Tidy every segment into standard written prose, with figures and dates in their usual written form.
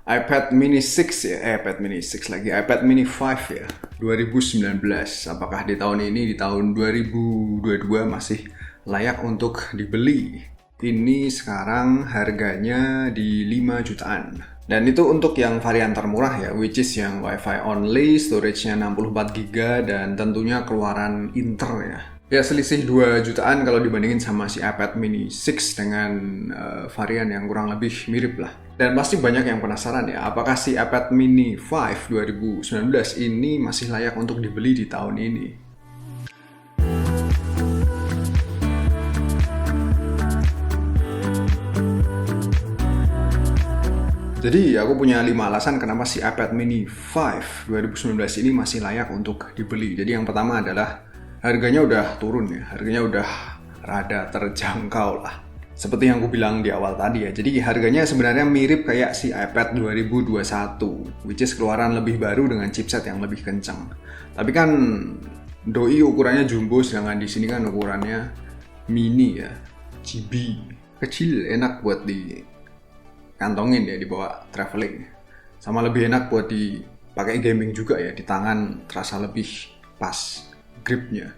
iPad mini 6 ya, iPad mini 6 lagi, iPad mini 5 ya, 2019. Apakah di tahun ini, di tahun 2022 masih layak untuk dibeli? Ini sekarang harganya di 5 jutaan. Dan itu untuk yang varian termurah ya, which is yang Wi-Fi only, storage-nya 64GB, dan tentunya keluaran Intel ya. Ya selisih 2 jutaan kalau dibandingin sama si iPad mini 6 dengan varian yang kurang lebih mirip lah. Dan pasti banyak yang penasaran ya, apakah si iPad mini 5 2019 ini masih layak untuk dibeli di tahun ini? Jadi aku punya 5 alasan kenapa si iPad mini 5 2019 ini masih layak untuk dibeli. Jadi yang pertama adalah harganya udah turun ya, harganya udah rada terjangkau lah. Seperti yang aku bilang di awal tadi ya, jadi harganya sebenarnya mirip kayak si iPad 2021, which is keluaran lebih baru dengan chipset yang lebih kencang. Tapi kan doi ukurannya jumbo, sedangkan di sini kan ukurannya mini ya, chibi, kecil, enak buat di kantongin ya, dibawa traveling. Sama lebih enak buat dipakai gaming juga ya, di tangan terasa lebih pas gripnya.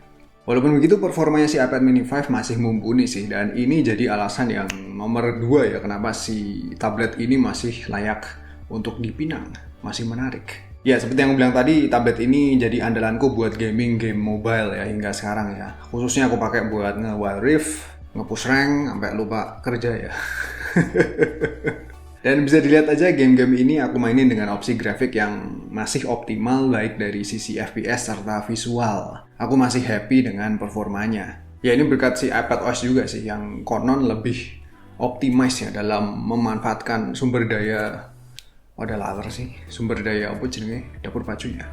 Walaupun begitu performanya si iPad mini 5 masih mumpuni sih, dan ini jadi alasan yang nomor 2 ya kenapa si tablet ini masih layak untuk dipinang, masih menarik. Ya seperti yang aku bilang tadi, tablet ini jadi andalanku buat gaming game mobile ya hingga sekarang ya. Khususnya aku pakai buat nge-Wild Rift, nge-push rank, sampai lupa kerja ya. Dan bisa dilihat aja game-game ini aku mainin dengan opsi grafik yang masih optimal baik dari sisi FPS serta visual. Aku masih happy dengan performanya. Ya ini berkat si iPadOS juga sih yang konon lebih optimize ya dalam memanfaatkan sumber daya. Ada laler sih, sumber daya apa jenenge dapur pacunya.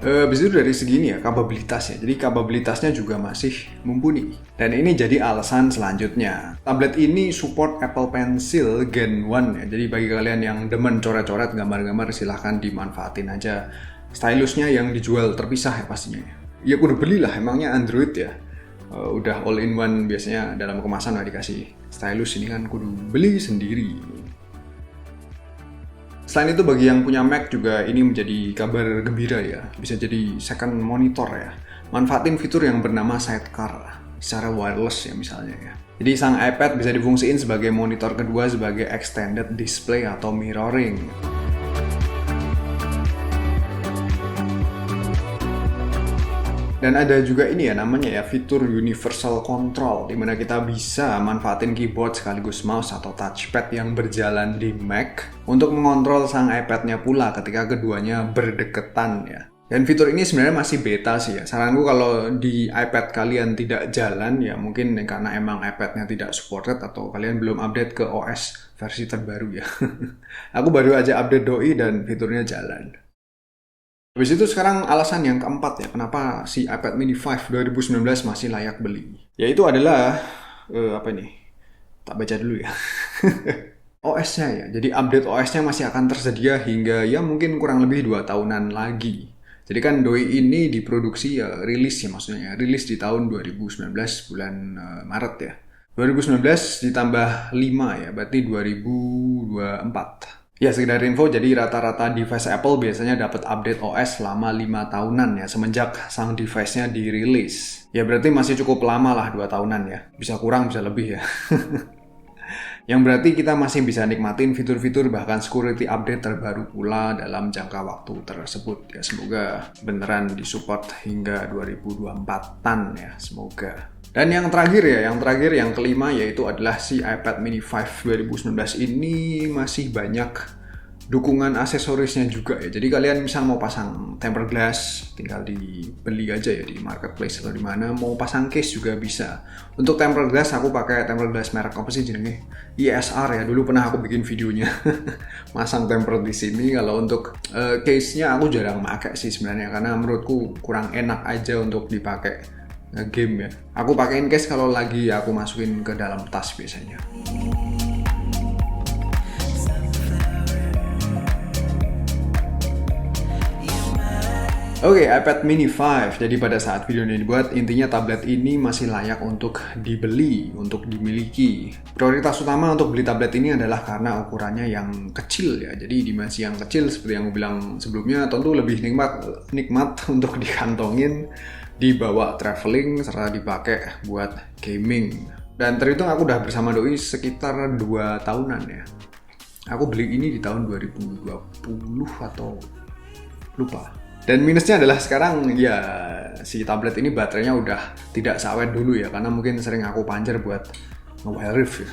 Habis itu dari segini ya, kapabilitas ya. Jadi kapabilitasnya juga masih mumpuni. Dan ini jadi alasan selanjutnya. Tablet ini support Apple Pencil Gen 1 ya. Jadi bagi kalian yang demen coret-coret gambar-gambar silahkan dimanfaatin aja. Stylusnya yang dijual terpisah ya pastinya. Ya udah belilah, emangnya Android ya. Udah all in one biasanya dalam kemasan lah dikasih stylus, ini kan kudu beli sendiri. Selain itu bagi yang punya Mac juga ini menjadi kabar gembira ya, bisa jadi second monitor ya. Manfaatin fitur yang bernama Sidecar secara wireless ya misalnya ya. Jadi sang iPad bisa difungsiin sebagai monitor kedua sebagai extended display atau mirroring. Dan ada juga ini ya namanya ya fitur Universal Control, di mana kita bisa manfaatin keyboard sekaligus mouse atau touchpad yang berjalan di Mac untuk mengontrol sang iPad-nya pula ketika keduanya berdekatan ya. Dan fitur ini sebenarnya masih beta sih ya. Saranku kalau di iPad kalian tidak jalan ya mungkin karena emang iPad-nya tidak supported atau kalian belum update ke OS versi terbaru ya. Aku baru aja update doi dan fiturnya jalan. Habis itu sekarang alasan yang keempat ya, kenapa si iPad mini 5 2019 masih layak beli. Yaitu adalah, apa nih, tak baca dulu ya. OS-nya ya, jadi update OS-nya masih akan tersedia hingga ya mungkin kurang lebih 2 tahunan lagi. Jadi kan doi ini diproduksi ya, rilis ya maksudnya ya, rilis di tahun 2019 bulan Maret ya. 2019 ditambah 5 ya, berarti 2024. Ya sekedar info, jadi rata-rata device Apple biasanya dapat update OS selama 5 tahunan ya, semenjak sang device-nya dirilis. Ya berarti masih cukup lama lah 2 tahunan ya, bisa kurang bisa lebih ya. Yang berarti kita masih bisa nikmatin fitur-fitur bahkan security update terbaru pula dalam jangka waktu tersebut ya. Semoga beneran disupport hingga 2024-an ya, semoga. Dan yang terakhir yang kelima yaitu adalah si iPad mini 5 2019 ini masih banyak dukungan aksesorisnya juga ya. Jadi kalian misal mau pasang tempered glass, tinggal dibeli aja ya di marketplace atau di mana. Mau pasang case juga bisa. Untuk tempered glass aku pakai tempered glass merek apa sih jenenge? ISR ya. Dulu pernah aku bikin videonya masang tempered di sini. Kalau untuk case-nya aku jarang pakai sih sebenarnya karena menurutku kurang enak aja untuk dipakai game ya. Aku pakein case kalau lagi aku masukin ke dalam tas biasanya. Oke, iPad mini 5. Jadi pada saat video ini dibuat, intinya tablet ini masih layak untuk dibeli, untuk dimiliki. Prioritas utama untuk beli tablet ini adalah karena ukurannya yang kecil ya. Jadi dimensi yang kecil seperti yang gue bilang sebelumnya tentu lebih nikmat untuk dikantongin, dibawa traveling, serta dipakai buat gaming. Dan terhitung aku udah bersama Doi sekitar 2 tahunan ya. Aku beli ini di tahun 2020 atau lupa. Dan minusnya adalah sekarang ya si tablet ini baterainya udah tidak seawet dulu ya, karena mungkin sering aku panjer buat nge-wireless ya.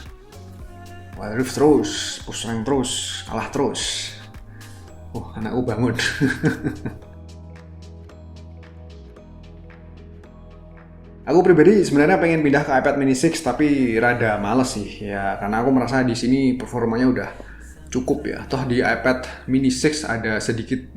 Wireless terus, push rank terus, kalah terus. Anakku bangun. Aku pribadi sebenarnya pengen pindah ke iPad mini 6 tapi rada males sih ya, karena aku merasa di sini performanya udah cukup ya. Toh di iPad mini 6 ada sedikit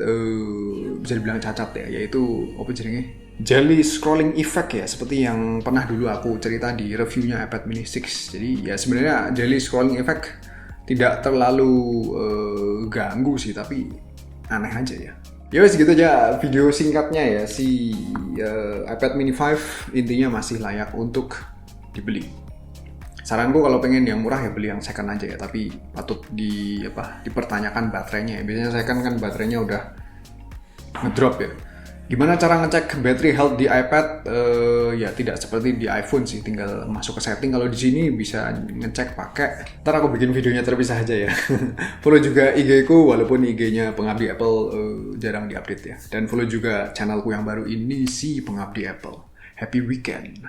bisa dibilang cacat ya, yaitu apa jadinya jelly scrolling effect ya, seperti yang pernah dulu aku cerita di reviewnya iPad mini 6. Jadi ya sebenarnya jelly scrolling effect tidak terlalu ganggu sih, tapi aneh aja ya. Ya wes gitu aja video singkatnya ya, si iPad mini 5 intinya masih layak untuk dibeli. Saranku kalau pengen yang murah ya beli yang second aja ya, tapi patut dipertanyakan baterainya ya. Biasanya second kan baterainya udah ngedrop ya. Gimana cara ngecek battery health di iPad? Ya tidak seperti di iPhone sih, tinggal masuk ke setting. Kalau di sini bisa ngecek pakai. Ntar aku bikin videonya terpisah aja ya. Follow juga IG ku, walaupun IG-nya Pengabdi Apple jarang diupdate ya. Dan follow juga channelku yang baru ini, si Pengabdi Apple. Happy weekend.